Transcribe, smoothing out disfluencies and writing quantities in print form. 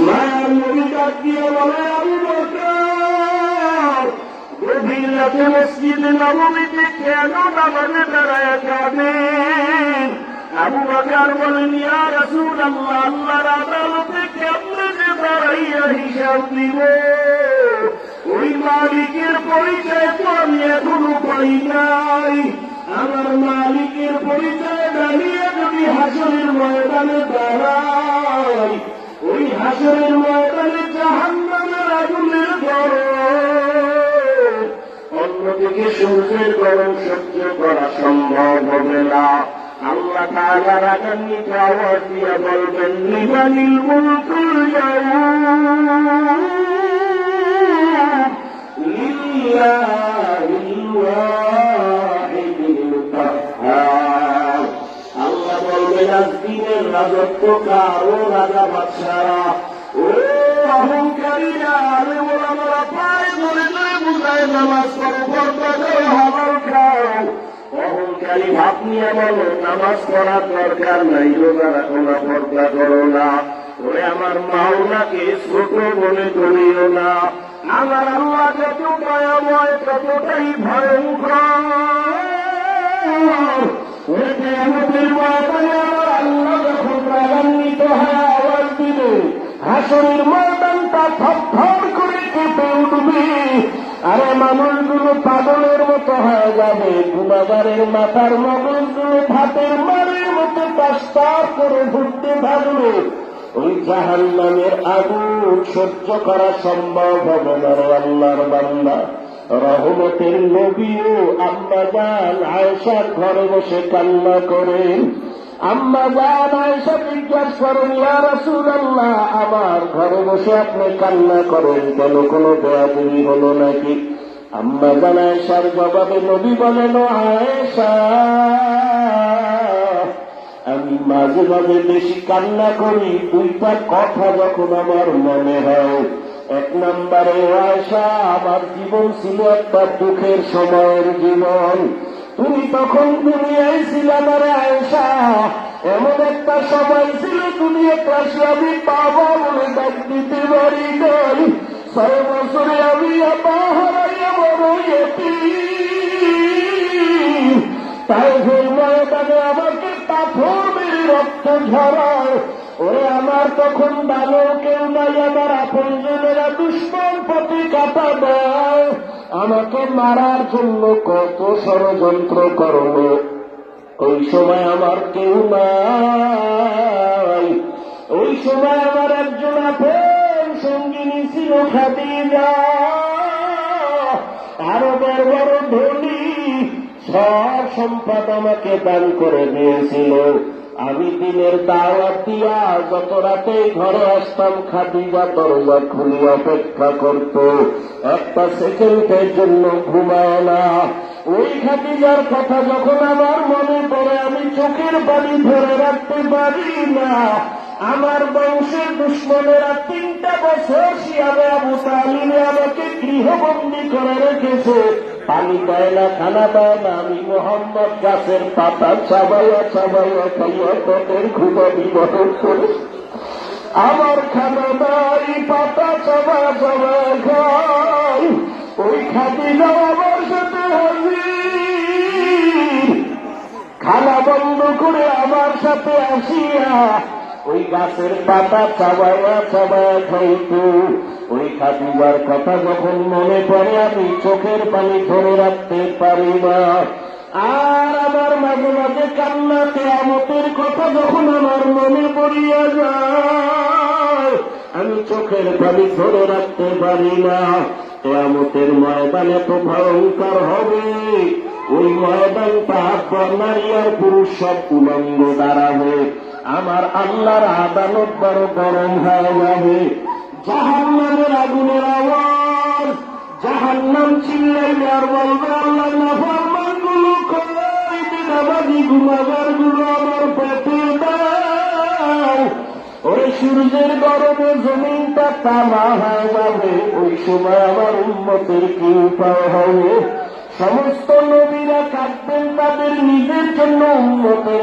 মায়ার নবী ডাক দিয়ে বলে, আবু বকর, গভীর রাতে মসজিদে নববীতে কেন নামাজে দাঁড়ায় যাবেন? আবু বকর বলেন, ইয়া রাসূলুল্লাহ, আল্লাহর আদালতে কেমনে যে দাঁড়াইয়া হিসাব দিব? ওই মালিকের পরিচয় তো আমি এখনো পাই নাই। আমার মালিকের পরিচয় দাঁড়িয়ে যদি হাসরের ময়দানে দাঁড়াই, ওই হাসরের ময়দানে জাহান্নামের আগুনের গরম, অন্যদিকে সূর্যের গরম সহ্য করা সম্ভব হবে না। আল্লাহ তাআলার আগামীতে আওয়াজ দিয়ে বলবেন, লিমানিল মুলকুল ইয়াউম, লিল্লাহিল ওয়াহিদিল কাহ্হার। আল্লাহ বলবেন, আজ দিনের রাজত্ব কার? ও রাজা বাদশারা, ও অহংকারীরা, আরে ওলামারা পায়ে ধরে ধরে বুঝায় নামাজ পড়ো, পর্দা করো, হালাল খাও। অহংকারী ভাব নিয়ে বলো নামাজ পড়ার দরকার নাই, রোজা রাখো না, পর্দা করো না। ওরে আমার মাওলাকে ছোট মনে করিও না। আমার আল্লাহ যত দয়াময় ততটাই ভয়ঙ্কর। আমাদের ময়দানে আমার আল্লাহ যখন রাগান্বিত হয়ে আওয়াজ দিবে, হাসরের ময়দানটা থরথর করে কেঁপে উঠবে। আরে মানুষগুলো পাগলের মতো হয়ে যাবে, গুনাহগারের মাথার মগজগুলো ভাতের মারের মতো পাস্তার করে ঘুরতে থাকবে। ওই জাহান্নামের আগুন সহ্য করা সম্ভব হবে না রে আল্লাহর বান্দা। রহমতের নবীও আম্মা জান আয়েশার ঘরে বসে কান্না করেন। আম্মা জান আয়েশা জিজ্ঞাসা করেন, ইয়া রাসূলুল্লাহ, আমার ঘরে বসে আপনি কান্না করেন কেন? কোনো বেয়াদবি হলো নাকি? আম্মা জান আয়েশার জবাবে নবী বলেন, আয়েশা, আমি মাঝে মাঝে বেশি কান্না করি দুইটা কথা যখন আমার মনে হয়। এক নম্বরে, আয়েশা, আমার জীবন ছিল একটা দুঃখের সময়ের জীবন। তুমি তখন দুনিয়ায় ছিলে না রে আয়েশা। এমন একটা সময় ছিল দুনিয়ার কাছে আমি বাবা বলে ডাক দিতে পারি নাই। 6 বছরে আমি আপা হারাইয়া বড় এতিম। তাই সেই ময়দানে আমাকে পাথর মেরে রক্ত ঝরায়। ওরে আমার তখন ভালো কেউ নাই, আমার আপনজনেরা দুশ্মন পথে কাটা দেয়। আমাকে মারার জন্য কত ষড়যন্ত্র করলো। ওই সময় আমার কেউ নাই। ওই সময় আমার একজন আপন সঙ্গিনী ছিল খাদিজা, আরবের বড় ধনী, সব সম্পদ আমাকে দান করে দিয়েছিল। আমি দিনের দাওয়াত দিয়া যত রাতে ঘরে আসতাম, খাদিজা দরজা খুলে অপেক্ষা করত, একটা সেকেন্ডের জন্য ঘুমায় না। ওই খাদিজার কথা যখন আমার মনে পড়ে, আমি চোখের পানি ধরে রাখতে পারি না। আমার বংশের দুশ্মনেরা 3টা বছর শিয়াবে আবু তালিবে আমাকে গৃহবন্দী করে রেখেছে। পানি দেয় না, খানা দেয় না। আমি মোহাম্মদ গাছের পাতা চাবাইয়া চাবাইয়া খাইয়া পেটের ক্ষুধা নিবারণ করে, আমার খানা নাই, পাতা চাবা চাবা খাই। ওই খাদিজা আমার সাথে হাজির, খানা বন্ধ করে আমার সাথে আসিয়া ওই গাছের পাতা চাবাইয়া চাবাইয়া খাইত। ওই খাদিজার কথা যখন মনে পড়ে, আমি চোখের পানি ধরে রাখতে পারি না। আর আমার মাঝে মাঝে কান্না, কিয়ামতের কথা যখন আমার মনে পড়িয়া যায়, আমি চোখের পানি ধরে রাখতে পারি না। কিয়ামতের ময়দান এত ভয়ঙ্কর হবে, ওই ময়দানটা নারী আর পুরুষ সব উলঙ্গ দাঁড়াবে। আমার আল্লাহর আদালত বড় গরম হয়ে যাবে। জাহান্নামের আগুনের আওয়াজ, জাহান্নাম চিল্লাইলে আর বলবে, আল্লাহ নাফরমান গুলো কই, বিধাবাদী গুনাহগার গুলো আমার পেটে দাও। ওই সূর্যের গরমে জমিনটা তামা হয়ে যাবে। ওই সময় আমার উম্মতের কি উপায় হবে? সমস্ত নবীরা কাঁদবেন তাদের নিজের জন্য, উম্মতের